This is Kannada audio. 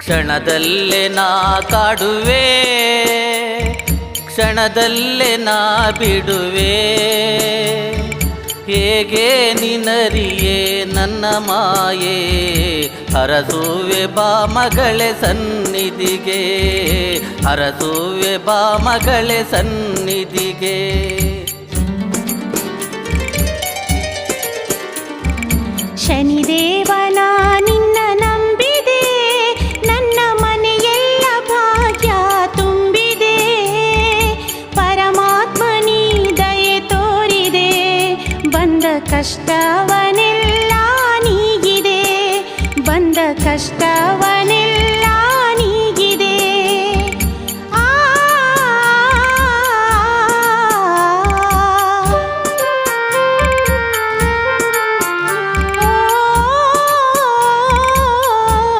ಕ್ಷಣದಲ್ಲೇ ನಾ ಕಾಡುವೆ, ಕ್ಷಣದಲ್ಲೇ ನಾ ಬಿಡುವೆ. ಹೇಗೆ ನಿನರಿಯೇ ನನ್ನ ಮಾಯೆ, ಹರಸುವೆ ಬಾ ಮಗಳೇ ಸನ್ನಿಧಿಗೆ, ಹರಸುವೆ ಬಾ ಮಗಳೇ ಸನ್ನಿಧಿಗೆ. ಶನಿದೇವನ ನಿನ್ನ ನಂಬಿದೆ, ನನ್ನ ಮನೆಯೆಲ್ಲ ಭಾಗ್ಯ ತುಂಬಿದೆ. ಪರಮಾತ್ಮನಿ ದಯೆ ತೋರಿದೆ, ಬಂದ ಕಷ್ಟವನೆಲ್ಲ ನೀಗಿದೆ, ಬಂದ ಕಷ್ಟವನೆ